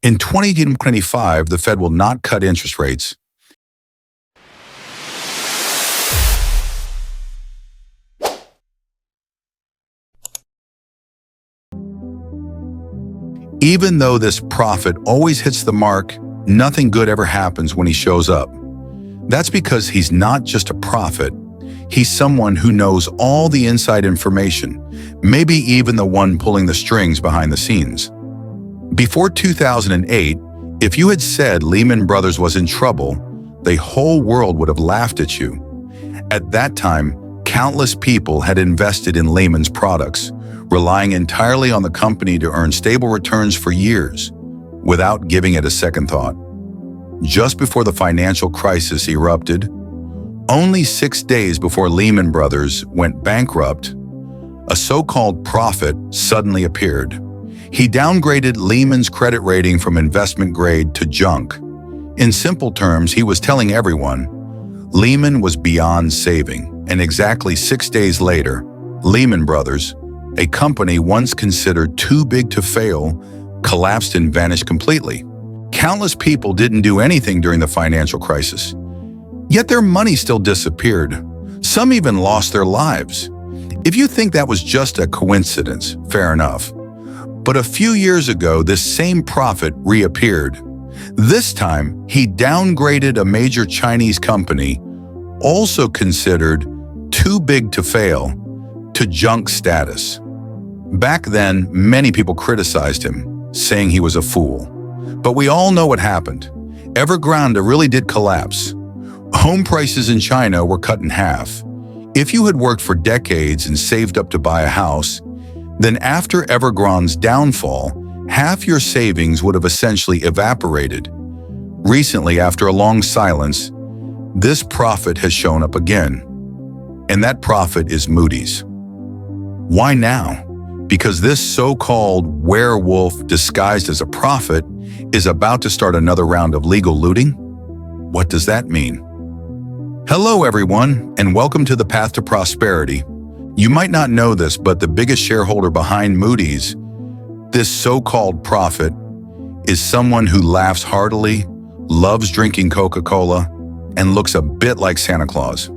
In 2025, the Fed will not cut interest rates. Even though this prophet always hits the mark, nothing good ever happens when he shows up. That's because he's not just a prophet. He's someone who knows all the inside information, maybe even the one pulling the strings behind the scenes. Before 2008, if you had said Lehman Brothers was in trouble, the whole world would have laughed at you. At that time, countless people had invested in Lehman's products, relying entirely on the company to earn stable returns for years, without giving it a second thought. Just before the financial crisis erupted, only 6 days before Lehman Brothers went bankrupt, a so-called prophet suddenly appeared. He downgraded Lehman's credit rating from investment grade to junk. In simple terms, he was telling everyone Lehman was beyond saving, and exactly 6 days later, Lehman Brothers, a company once considered too big to fail, collapsed and vanished completely. Countless people didn't do anything during the financial crisis, yet their money still disappeared. Some even lost their lives. If you think that was just a coincidence, fair enough. But a few years ago, this same prophet reappeared. This time, he downgraded a major Chinese company, also considered too big to fail, to junk status. Back then, many people criticized him, saying he was a fool. But we all know what happened. Evergrande really did collapse. Home prices in China were cut in half. If you had worked for decades and saved up to buy a house, then after Evergrande's downfall, half your savings would have essentially evaporated. Recently, after a long silence, this prophet has shown up again. And that prophet is Moody's. Why now? Because this so-called werewolf disguised as a prophet is about to start another round of legal looting? What does that mean? Hello everyone, and welcome to the Path to Prosperity. You might not know this, but the biggest shareholder behind Moody's, this so-called prophet, is someone who laughs heartily, loves drinking Coca-Cola, and looks a bit like Santa Claus.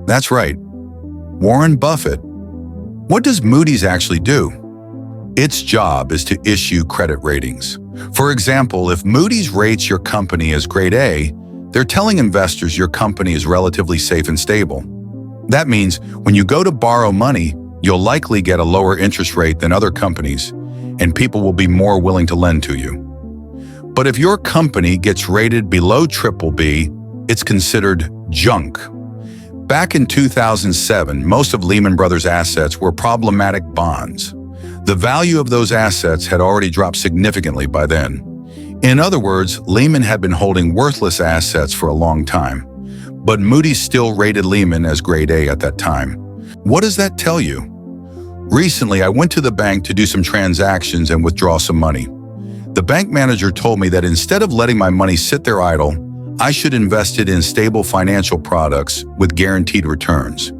That's right, Warren Buffett. What does Moody's actually do? Its job is to issue credit ratings. For example, if Moody's rates your company as grade A, they're telling investors your company is relatively safe and stable. That means when you go to borrow money, you'll likely get a lower interest rate than other companies, and people will be more willing to lend to you. But if your company gets rated below BBB, it's considered junk. Back in 2007, most of Lehman Brothers' assets were problematic bonds. The value of those assets had already dropped significantly by then. In other words, Lehman had been holding worthless assets for a long time, but Moody's still rated Lehman as grade A at that time. What does that tell you? Recently, I went to the bank to do some transactions and withdraw some money. The bank manager told me that instead of letting my money sit there idle, I should invest it in stable financial products with guaranteed returns.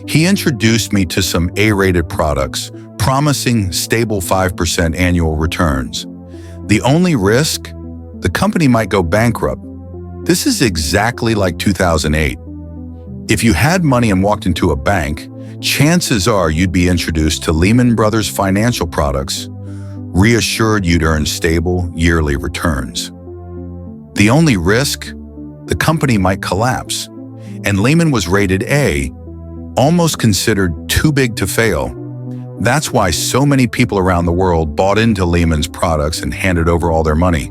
He introduced me to some A-rated products, promising stable 5% annual returns. The only risk? The company might go bankrupt. This is exactly like 2008. If you had money and walked into a bank, chances are you'd be introduced to Lehman Brothers financial products, reassured you'd earn stable yearly returns. The only risk? The company might collapse. And Lehman was rated A, almost considered too big to fail. That's why so many people around the world bought into Lehman's products and handed over all their money.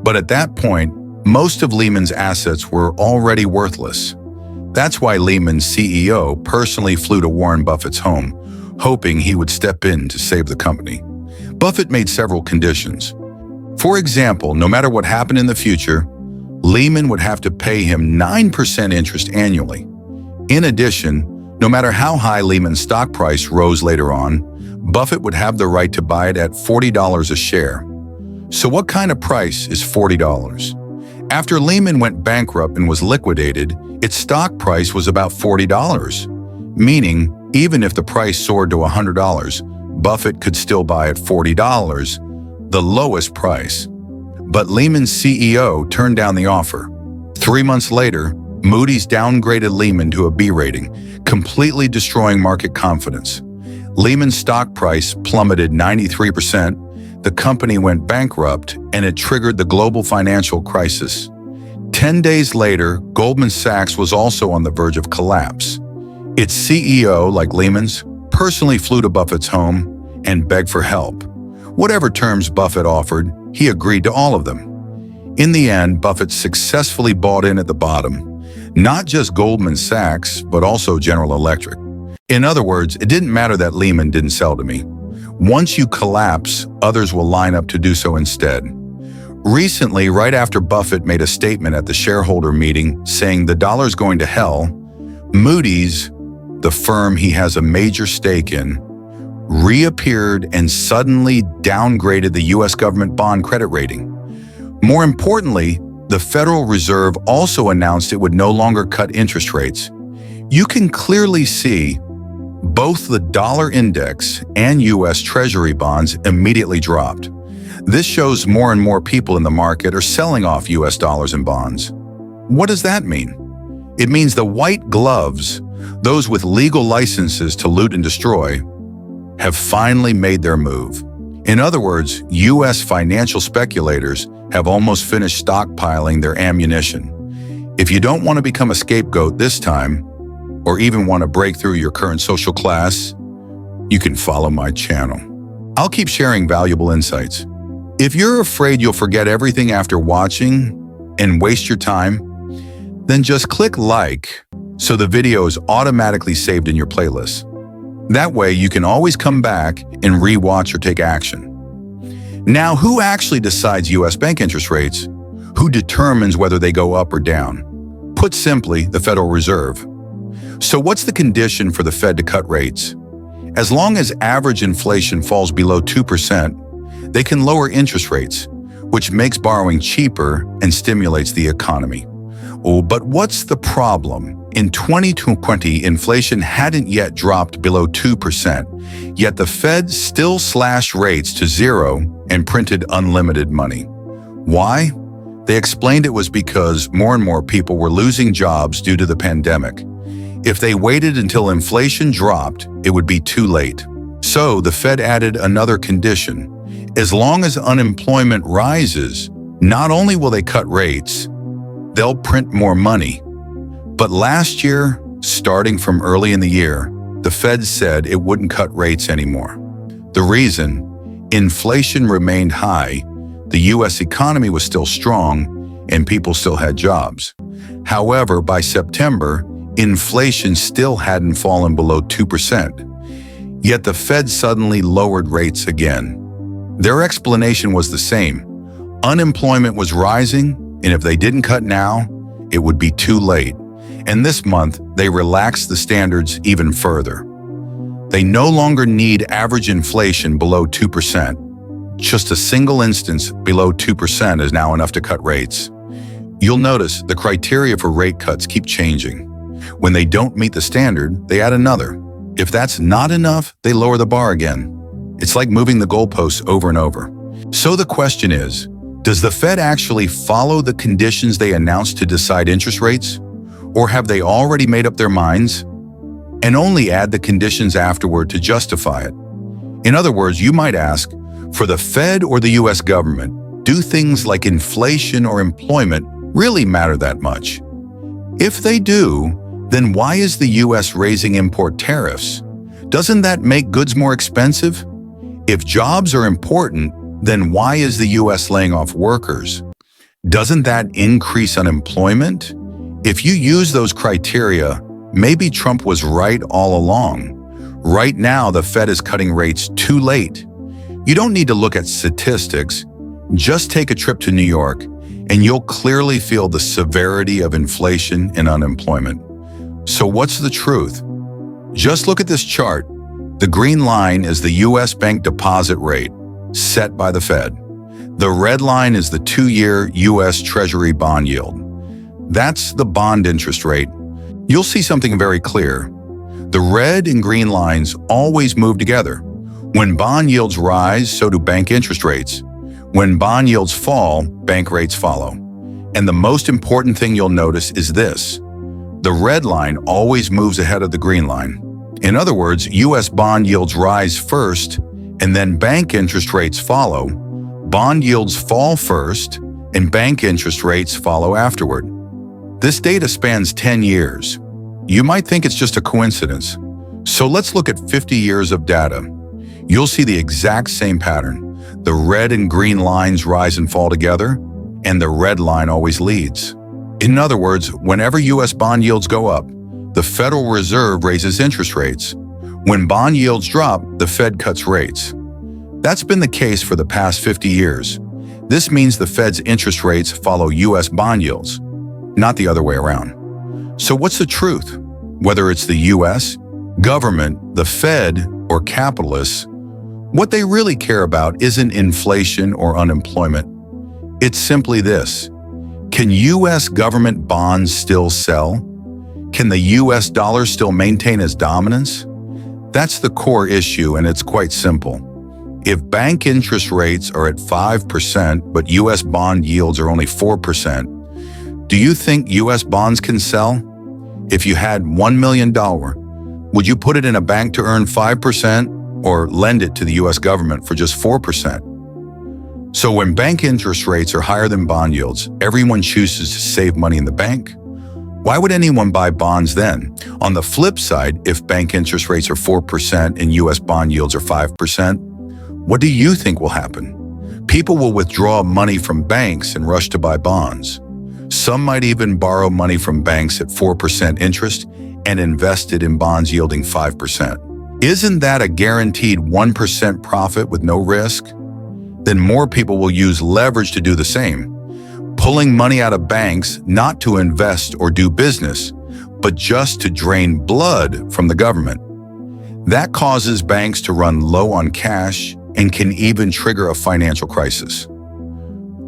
But at that point, most of Lehman's assets were already worthless. That's why Lehman's CEO personally flew to Warren Buffett's home, hoping he would step in to save the company. Buffett made several conditions. For example, no matter what happened in the future, Lehman would have to pay him 9% interest annually. In addition, no matter how high Lehman's stock price rose later on, Buffett would have the right to buy it at $40 a share. So what kind of price is $40? After Lehman went bankrupt and was liquidated, its stock price was about $40, meaning even if the price soared to $100, Buffett could still buy at $40, the lowest price. But Lehman's CEO turned down the offer. 3 months later, Moody's downgraded Lehman to a B rating, completely destroying market confidence. Lehman's stock price plummeted 93%, the company went bankrupt, and it triggered the global financial crisis. 10 days later, Goldman Sachs was also on the verge of collapse. Its CEO, like Lehman's, personally flew to Buffett's home and begged for help. Whatever terms Buffett offered, he agreed to all of them. In the end, Buffett successfully bought in at the bottom, not just Goldman Sachs, but also General Electric. In other words, it didn't matter that Lehman didn't sell to me. Once you collapse, others will line up to do so instead. Recently, right after Buffett made a statement at the shareholder meeting saying the dollar's going to hell, Moody's, the firm he has a major stake in, reappeared and suddenly downgraded the U.S. government bond credit rating. More importantly, the Federal Reserve also announced it would no longer cut interest rates. You can clearly see both the dollar index and U.S. Treasury bonds immediately dropped. This shows more and more people in the market are selling off U.S. dollars and bonds. What does that mean? It means the white gloves, those with legal licenses to loot and destroy, have finally made their move. In other words, U.S. financial speculators have almost finished stockpiling their ammunition. If you don't want to become a scapegoat this time, or even want to break through your current social class, you can follow my channel. I'll keep sharing valuable insights. If you're afraid you'll forget everything after watching and waste your time, then just click like so the video is automatically saved in your playlist. That way you can always come back and re-watch or take action. Now, who actually decides U.S. bank interest rates? Who determines whether they go up or down? Put simply, the Federal Reserve. So what's the condition for the Fed to cut rates? As long as average inflation falls below 2%, they can lower interest rates, which makes borrowing cheaper and stimulates the economy. Oh, but what's the problem? In 2020, inflation hadn't yet dropped below 2%, yet the Fed still slashed rates to zero and printed unlimited money. Why? They explained it was because more and more people were losing jobs due to the pandemic. If they waited until inflation dropped, it would be too late. So the Fed added another condition. As long as unemployment rises, not only will they cut rates, they'll print more money. But last year, starting from early in the year, the Fed said it wouldn't cut rates anymore. The reason? Inflation remained high, the U.S. economy was still strong, and people still had jobs. However, by September, inflation still hadn't fallen below 2%. Yet the Fed suddenly lowered rates again. Their explanation was the same. Unemployment was rising, and if they didn't cut now, it would be too late. And this month, they relaxed the standards even further. They no longer need average inflation below 2%. Just a single instance below 2% is now enough to cut rates. You'll notice the criteria for rate cuts keep changing. When they don't meet the standard, they add another. If that's not enough, they lower the bar again. It's like moving the goalposts over and over. So the question is, does the Fed actually follow the conditions they announced to decide interest rates? Or have they already made up their minds and only add the conditions afterward to justify it? In other words, you might ask, for the Fed or the U.S. government, do things like inflation or employment really matter that much? If they do, then why is the U.S. raising import tariffs? Doesn't that make goods more expensive? If jobs are important, then why is the U.S. laying off workers? Doesn't that increase unemployment? If you use those criteria, maybe Trump was right all along. Right now, the Fed is cutting rates too late. You don't need to look at statistics. Just take a trip to New York, and you'll clearly feel the severity of inflation and unemployment. So what's the truth? Just look at this chart. The green line is the U.S. bank deposit rate, set by the Fed. The red line is the 2-year U.S. Treasury bond yield. That's the bond interest rate. You'll see something very clear. The red and green lines always move together. When bond yields rise, so do bank interest rates. When bond yields fall, bank rates follow. And the most important thing you'll notice is this. The red line always moves ahead of the green line. In other words, U.S. bond yields rise first, and then bank interest rates follow. Bond yields fall first, and bank interest rates follow afterward. This data spans 10 years. You might think it's just a coincidence. So let's look at 50 years of data. You'll see the exact same pattern. The red and green lines rise and fall together, and the red line always leads. In other words, whenever U.S. bond yields go up, the Federal Reserve raises interest rates. When bond yields drop, the Fed cuts rates. That's been the case for the past 50 years. This means the Fed's interest rates follow U.S. bond yields, not the other way around. So what's the truth? Whether it's the U.S., government, the Fed, or capitalists, what they really care about isn't inflation or unemployment. It's simply this. Can U.S. government bonds still sell? Can the U.S. dollar still maintain its dominance? That's the core issue, and it's quite simple. If bank interest rates are at 5%, but U.S. bond yields are only 4%, do you think U.S. bonds can sell? If you had $1 million, would you put it in a bank to earn 5% or lend it to the U.S. government for just 4%? So when bank interest rates are higher than bond yields, everyone chooses to save money in the bank. Why would anyone buy bonds then? On the flip side, if bank interest rates are 4% and U.S. bond yields are 5%, what do you think will happen? People will withdraw money from banks and rush to buy bonds. Some might even borrow money from banks at 4% interest and invest it in bonds yielding 5%. Isn't that a guaranteed 1% profit with no risk? Then more people will use leverage to do the same, pulling money out of banks not to invest or do business, but just to drain blood from the government. That causes banks to run low on cash and can even trigger a financial crisis.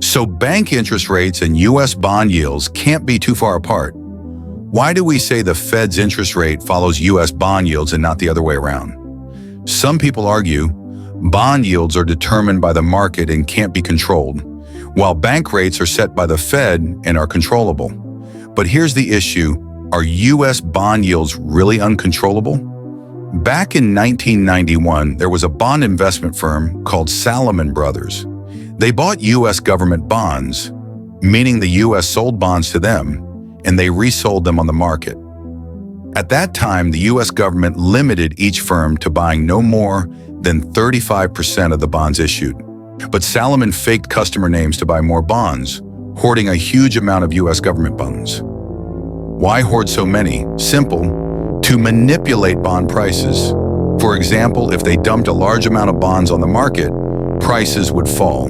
So bank interest rates and U.S. bond yields can't be too far apart. Why do we say the Fed's interest rate follows U.S. bond yields and not the other way around? Some people argue bond yields are determined by the market and can't be controlled, while bank rates are set by the Fed and are controllable. But here's the issue. Are U.S. bond yields really uncontrollable? Back in 1991, there was a bond investment firm called Salomon Brothers. They bought U.S. government bonds, meaning the U.S. sold bonds to them, and they resold them on the market. At that time, the U.S. government limited each firm to buying no more than 35% of the bonds issued. But Salomon faked customer names to buy more bonds, hoarding a huge amount of U.S. government bonds. Why hoard so many? Simple, to manipulate bond prices. For example, if they dumped a large amount of bonds on the market, prices would fall.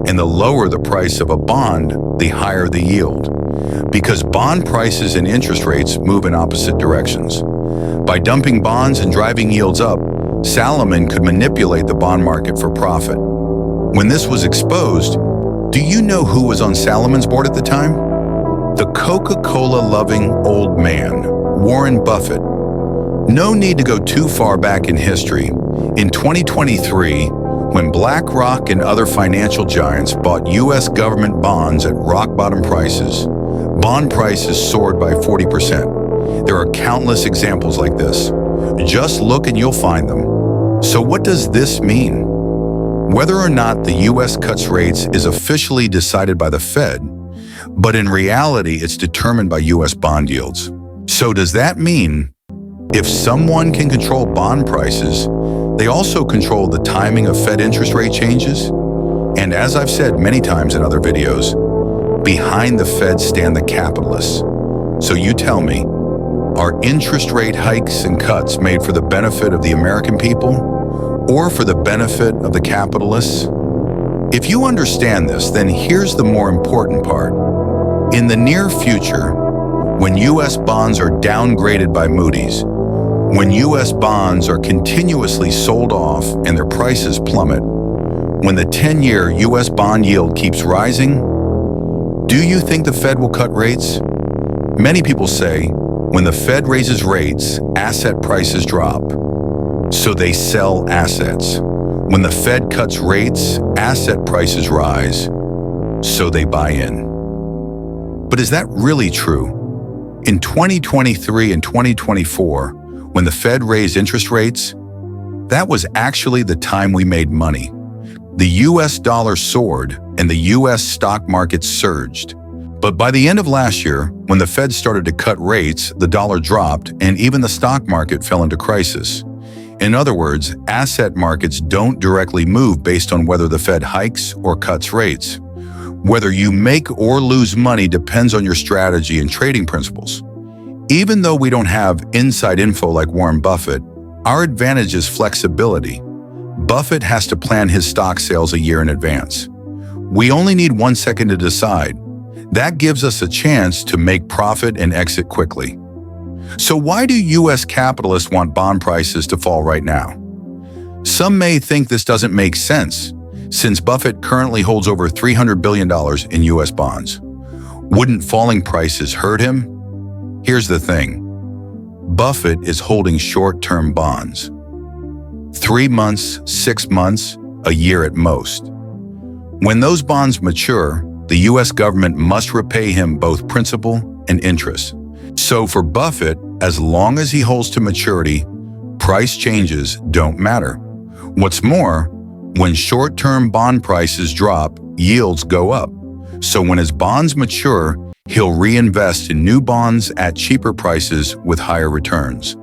And the lower the price of a bond, the higher the yield. Because bond prices and interest rates move in opposite directions. By dumping bonds and driving yields up, Salomon could manipulate the bond market for profit. When this was exposed, do you know who was on Salomon's board at the time? The Coca-Cola-loving old man, Warren Buffett. No need to go too far back in history. In 2023, when BlackRock and other financial giants bought U.S. government bonds at rock-bottom prices, bond prices soared by 40%. There are countless examples like this. Just look and you'll find them. So what does this mean? Whether or not the U.S. cuts rates is officially decided by the Fed, but in reality, it's determined by U.S. bond yields. So does that mean if someone can control bond prices, they also control the timing of Fed interest rate changes? And as I've said many times in other videos, behind the Fed stand the capitalists. So you tell me, are interest rate hikes and cuts made for the benefit of the American people or for the benefit of the capitalists? If you understand this, then here's the more important part. In the near future, when U.S. bonds are downgraded by Moody's, when U.S. bonds are continuously sold off and their prices plummet, when the 10-year U.S. bond yield keeps rising, do you think the Fed will cut rates? Many people say, when the Fed raises rates, asset prices drop. So they sell assets. When the Fed cuts rates, asset prices rise, so they buy in. But is that really true? In 2023 and 2024, when the Fed raised interest rates, that was actually the time we made money. The US dollar soared and the US stock market surged. But by the end of last year, when the Fed started to cut rates, the dollar dropped and even the stock market fell into crisis. In other words, asset markets don't directly move based on whether the Fed hikes or cuts rates. Whether you make or lose money depends on your strategy and trading principles. Even though we don't have inside info like Warren Buffett, our advantage is flexibility. Buffett has to plan his stock sales a year in advance. We only need 1 second to decide. That gives us a chance to make profit and exit quickly. So why do US capitalists want bond prices to fall right now? Some may think this doesn't make sense, since Buffett currently holds over $300 billion in US bonds. Wouldn't falling prices hurt him? Here's the thing. Buffett is holding short-term bonds. 3 months, 6 months, a year at most. When those bonds mature, the US government must repay him both principal and interest. So for Buffett, as long as he holds to maturity, price changes don't matter. What's more, when short-term bond prices drop, yields go up. So when his bonds mature, he'll reinvest in new bonds at cheaper prices with higher returns.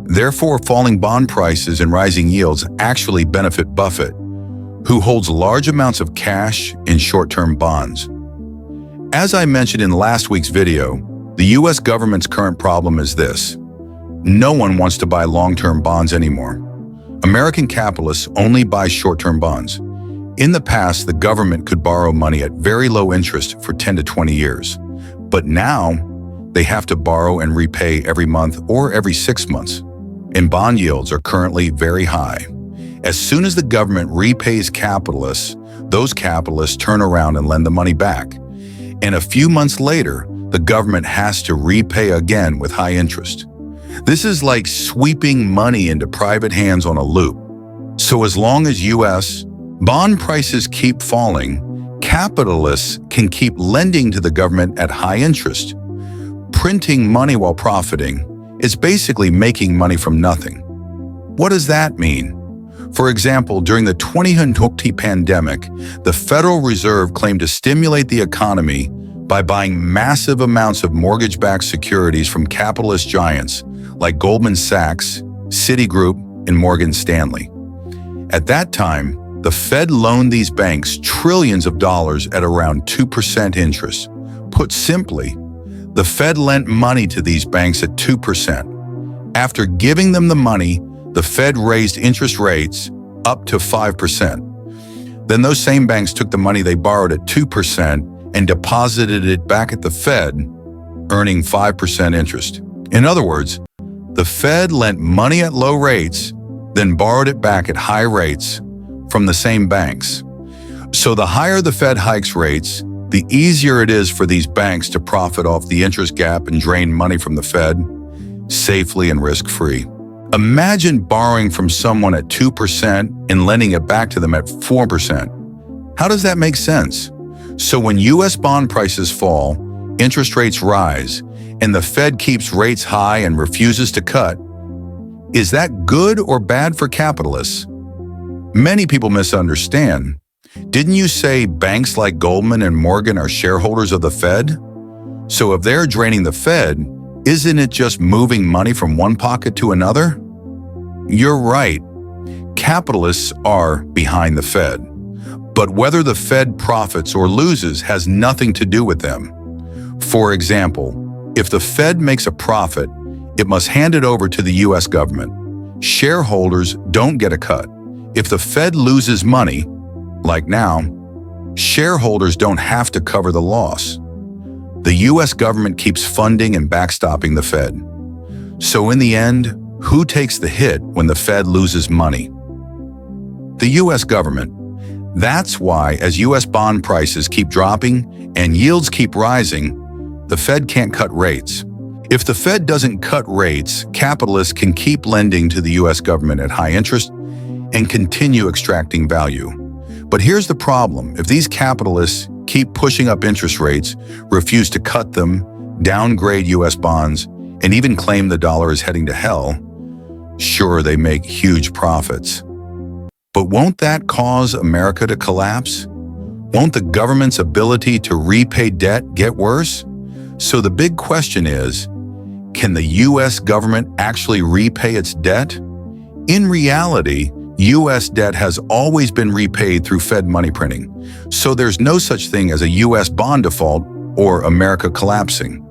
Therefore, falling bond prices and rising yields actually benefit Buffett, who holds large amounts of cash in short-term bonds. As I mentioned in last week's video, the US government's current problem is this. No one wants to buy long-term bonds anymore. American capitalists only buy short-term bonds. In the past, the government could borrow money at very low interest for 10 to 20 years. But now, they have to borrow and repay every month or every 6 months. And bond yields are currently very high. As soon as the government repays capitalists, those capitalists turn around and lend the money back. And a few months later, the government has to repay again with high interest. This is like sweeping money into private hands on a loop. So as long as US bond prices keep falling, capitalists can keep lending to the government at high interest. Printing money while profiting is basically making money from nothing. What does that mean? For example, during the 2020 pandemic, the Federal Reserve claimed to stimulate the economy by buying massive amounts of mortgage-backed securities from capitalist giants like Goldman Sachs, Citigroup, and Morgan Stanley. At that time, the Fed loaned these banks trillions of dollars at around 2% interest. Put simply, the Fed lent money to these banks at 2%. After giving them the money, the Fed raised interest rates up to 5%. Then those same banks took the money they borrowed at 2% and deposited it back at the Fed, earning 5% interest. In other words, the Fed lent money at low rates, then borrowed it back at high rates from the same banks. So the higher the Fed hikes rates, the easier it is for these banks to profit off the interest gap and drain money from the Fed safely and risk-free. Imagine borrowing from someone at 2% and lending it back to them at 4%. How does that make sense? So when US bond prices fall, interest rates rise, and the Fed keeps rates high and refuses to cut, is that good or bad for capitalists? Many people misunderstand. Didn't you say banks like Goldman and Morgan are shareholders of the Fed? So if they're draining the Fed, isn't it just moving money from one pocket to another? You're right. Capitalists are behind the Fed. But whether the Fed profits or loses has nothing to do with them. For example, if the Fed makes a profit, it must hand it over to the US government. Shareholders don't get a cut. If the Fed loses money, like now, shareholders don't have to cover the loss. The US government keeps funding and backstopping the Fed. So in the end, who takes the hit when the Fed loses money? The US government. That's why, as US bond prices keep dropping and yields keep rising, the Fed can't cut rates. If the Fed doesn't cut rates, capitalists can keep lending to the US government at high interest, and continue extracting value. But here's the problem. If these capitalists keep pushing up interest rates, refuse to cut them, downgrade U.S. bonds, and even claim the dollar is heading to hell, sure, they make huge profits. But won't that cause America to collapse? Won't the government's ability to repay debt get worse? So the big question is, can the U.S. government actually repay its debt? In reality, U.S. debt has always been repaid through Fed money printing, so there's no such thing as a U.S. bond default or America collapsing.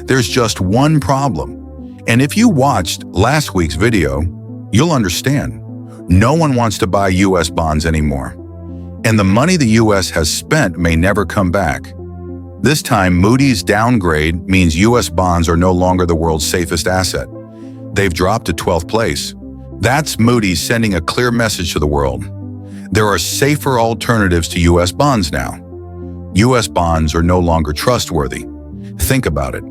There's just one problem, and if you watched last week's video, you'll understand. No one wants to buy U.S. bonds anymore, and the money the U.S. has spent may never come back. This time, Moody's downgrade means U.S. bonds are no longer the world's safest asset. They've dropped to 12th place. That's Moody sending a clear message to the world. There are safer alternatives to U.S. bonds now. U.S. bonds are no longer trustworthy. Think about it.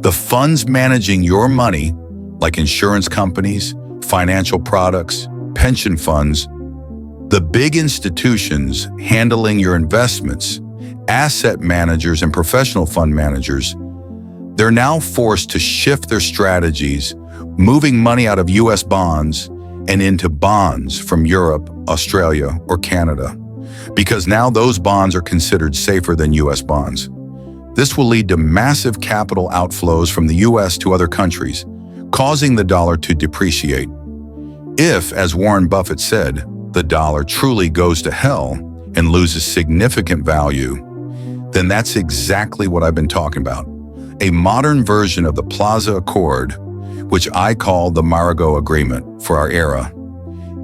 The funds managing your money, like insurance companies, financial products, pension funds, the big institutions handling your investments, asset managers and professional fund managers, they're now forced to shift their strategies, moving money out of U.S. bonds and into bonds from Europe, Australia, or Canada, because now those bonds are considered safer than U.S. bonds. This will lead to massive capital outflows from the U.S. to other countries, causing the dollar to depreciate. If, as Warren Buffett said, the dollar truly goes to hell and loses significant value, then that's exactly what I've been talking about. A modern version of the Plaza Accord, which I call the Marigot Agreement for our era.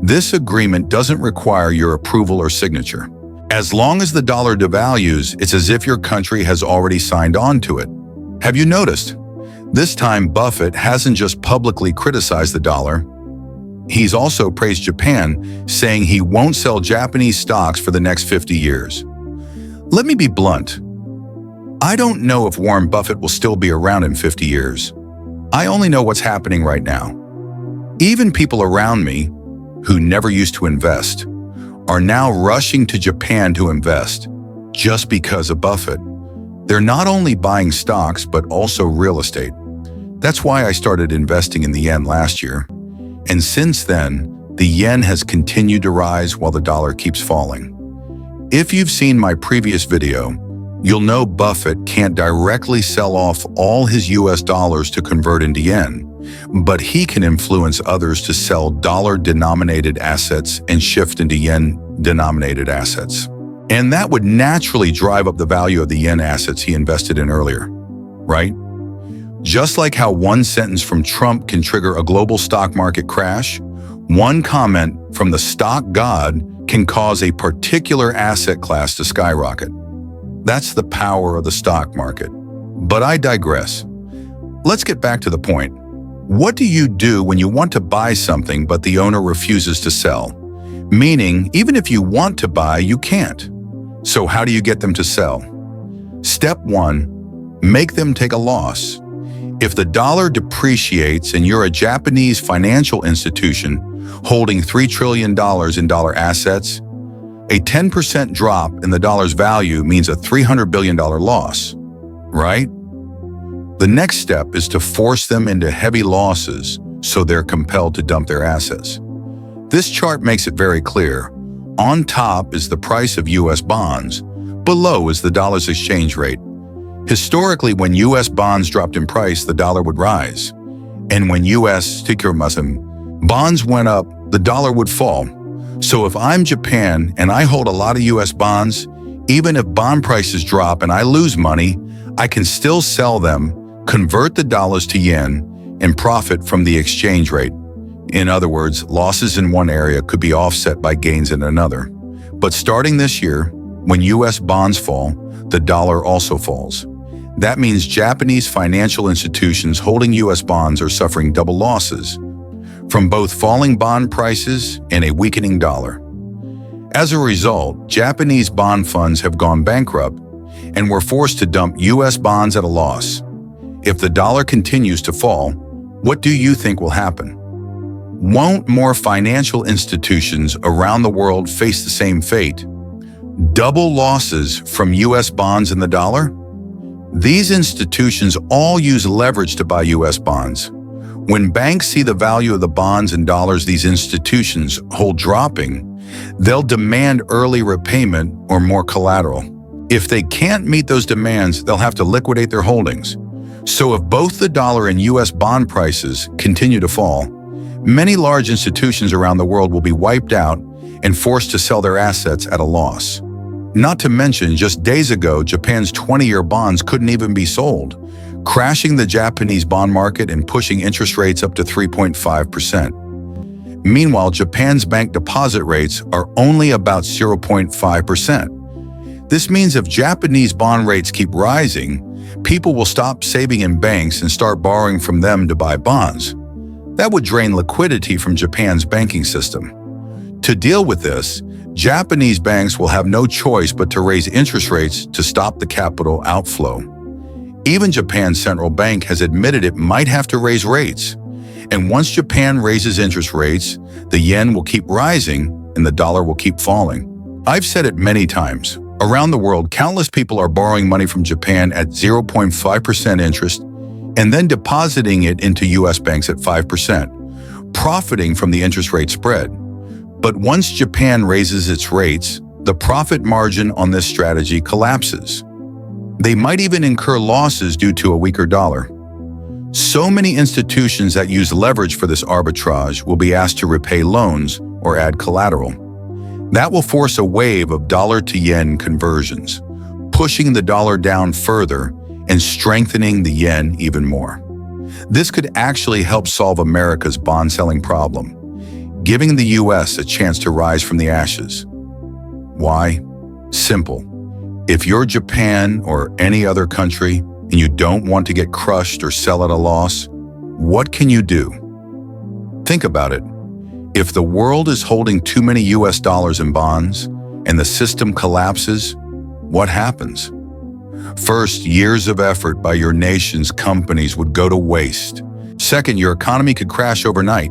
This agreement doesn't require your approval or signature. As long as the dollar devalues, it's as if your country has already signed on to it. Have you noticed? This time, Buffett hasn't just publicly criticized the dollar. He's also praised Japan, saying he won't sell Japanese stocks for the next 50 years. Let me be blunt. I don't know if Warren Buffett will still be around in 50 years. I only know what's happening right now. Even people around me, who never used to invest, are now rushing to Japan to invest, just because of Buffett. They're not only buying stocks, but also real estate. That's why I started investing in the yen last year. And since then, the yen has continued to rise while the dollar keeps falling. If you've seen my previous video, you'll know Buffett can't directly sell off all his US dollars to convert into yen, but he can influence others to sell dollar-denominated assets and shift into yen-denominated assets. And that would naturally drive up the value of the yen assets he invested in earlier, right? Just like how one sentence from Trump can trigger a global stock market crash, one comment from the stock god can cause a particular asset class to skyrocket. That's the power of the stock market. But I digress. Let's get back to the point. What do you do when you want to buy something but the owner refuses to sell? Meaning, even if you want to buy, you can't. So how do you get them to sell? Step 1, make them take a loss. If the dollar depreciates and you're a Japanese financial institution holding $3 trillion in dollar assets, a 10% drop in the dollar's value means a $300 billion loss, right? The next step is to force them into heavy losses so they're compelled to dump their assets. This chart makes it very clear. On top is the price of U.S. bonds. Below is the dollar's exchange rate. Historically, when U.S. bonds dropped in price, the dollar would rise. And when U.S. bonds went up, the dollar would fall. So if I'm Japan and I hold a lot of U.S. bonds, even if bond prices drop and I lose money, I can still sell them, convert the dollars to yen, and profit from the exchange rate. In other words, losses in one area could be offset by gains in another. But starting this year, when U.S. bonds fall, the dollar also falls. That means Japanese financial institutions holding U.S. bonds are suffering double losses from both falling bond prices and a weakening dollar. As a result, Japanese bond funds have gone bankrupt and were forced to dump U.S. bonds at a loss. If the dollar continues to fall, what do you think will happen? Won't more financial institutions around the world face the same fate? Double losses from U.S. bonds and the dollar? These institutions all use leverage to buy U.S. bonds. When banks see the value of the bonds and dollars these institutions hold dropping, they'll demand early repayment or more collateral. If they can't meet those demands, they'll have to liquidate their holdings. So if both the dollar and U.S. bond prices continue to fall, many large institutions around the world will be wiped out and forced to sell their assets at a loss. Not to mention, just days ago, Japan's 20-year bonds couldn't even be sold, crashing the Japanese bond market and pushing interest rates up to 3.5%. Meanwhile, Japan's bank deposit rates are only about 0.5%. This means if Japanese bond rates keep rising, people will stop saving in banks and start borrowing from them to buy bonds. That would drain liquidity from Japan's banking system. To deal with this, Japanese banks will have no choice but to raise interest rates to stop the capital outflow. Even Japan's central bank has admitted it might have to raise rates. And once Japan raises interest rates, the yen will keep rising and the dollar will keep falling. I've said it many times. Around the world, countless people are borrowing money from Japan at 0.5% interest and then depositing it into U.S. banks at 5%, profiting from the interest rate spread. But once Japan raises its rates, the profit margin on this strategy collapses. They might even incur losses due to a weaker dollar. So many institutions that use leverage for this arbitrage will be asked to repay loans or add collateral. That will force a wave of dollar to yen conversions, pushing the dollar down further and strengthening the yen even more. This could actually help solve America's bond selling problem, giving the U.S. a chance to rise from the ashes. Why? Simple. If you're Japan or any other country and you don't want to get crushed or sell at a loss, what can you do? Think about it. If the world is holding too many U.S. dollars in bonds and the system collapses, what happens? First, years of effort by your nation's companies would go to waste. Second, your economy could crash overnight.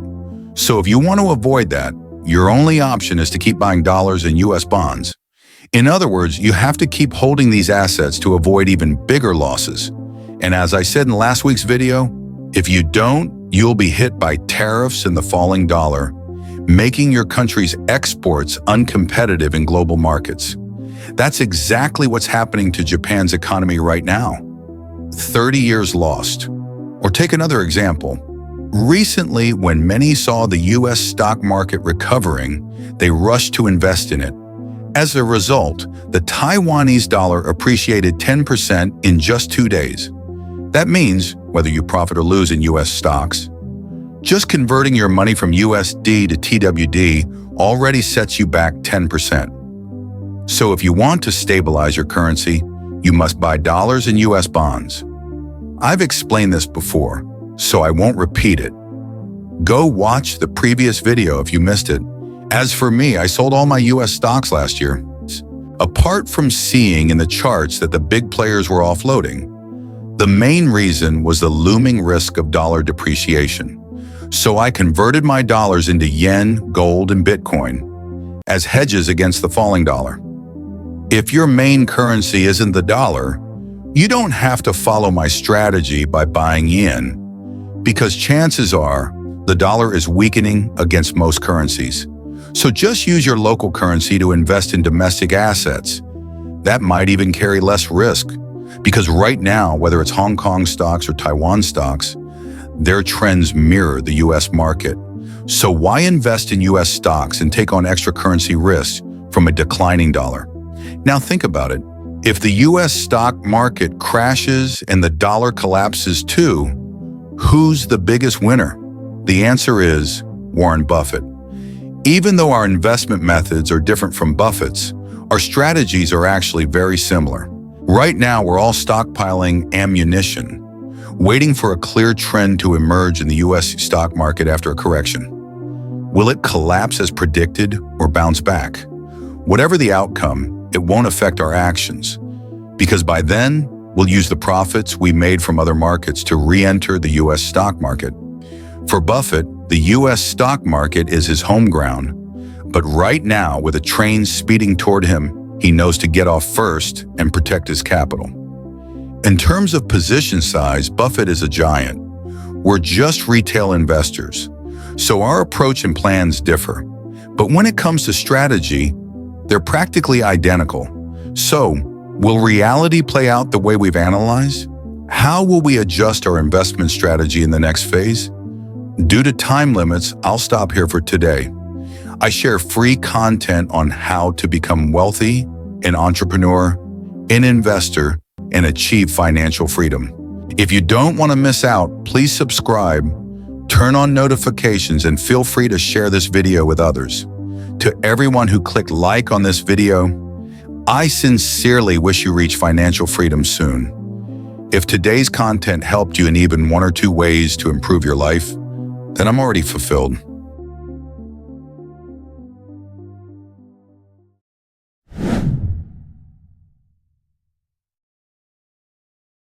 So if you want to avoid that, your only option is to keep buying dollars and U.S. bonds. In other words, you have to keep holding these assets to avoid even bigger losses. And as I said in last week's video, if you don't, you'll be hit by tariffs and the falling dollar, making your country's exports uncompetitive in global markets. That's exactly what's happening to Japan's economy right now. 30 years lost. Or take another example. Recently, when many saw the U.S. stock market recovering, they rushed to invest in it. As a result, the Taiwanese dollar appreciated 10% in just 2 days. That means, whether you profit or lose in U.S. stocks, just converting your money from USD to TWD already sets you back 10%. So if you want to stabilize your currency, you must buy dollars and U.S. bonds. I've explained this before, so I won't repeat it. Go watch the previous video if you missed it. As for me, I sold all my U.S. stocks last year. Apart from seeing in the charts that the big players were offloading, the main reason was the looming risk of dollar depreciation. So I converted my dollars into yen, gold, and Bitcoin as hedges against the falling dollar. If your main currency isn't the dollar, you don't have to follow my strategy by buying yen, because chances are the dollar is weakening against most currencies. So just use your local currency to invest in domestic assets. That might even carry less risk, because right now, whether it's Hong Kong stocks or Taiwan stocks, their trends mirror the U.S. market. So why invest in U.S. stocks and take on extra currency risks from a declining dollar? Now think about it. If the U.S. stock market crashes and the dollar collapses too, who's the biggest winner? The answer is Warren Buffett. Even though our investment methods are different from Buffett's, our strategies are actually very similar. Right now, we're all stockpiling ammunition, waiting for a clear trend to emerge in the U.S. stock market after a correction. Will it collapse as predicted or bounce back? Whatever the outcome, it won't affect our actions, because by then, we'll use the profits we made from other markets to re-enter the U.S. stock market. For Buffett, the U.S. stock market is his home ground. But right now, with a train speeding toward him, he knows to get off first and protect his capital. In terms of position size, Buffett is a giant. We're just retail investors, so our approach and plans differ. But when it comes to strategy, they're practically identical. So, will reality play out the way we've analyzed? How will we adjust our investment strategy in the next phase? Due to time limits, I'll stop here for today. I share free content on how to become wealthy, an entrepreneur, an investor, and achieve financial freedom. If you don't want to miss out, please subscribe, turn on notifications, and feel free to share this video with others. To everyone who clicked like on this video, I sincerely wish you reach financial freedom soon. If today's content helped you in even one or two ways to improve your life, then I'm already fulfilled.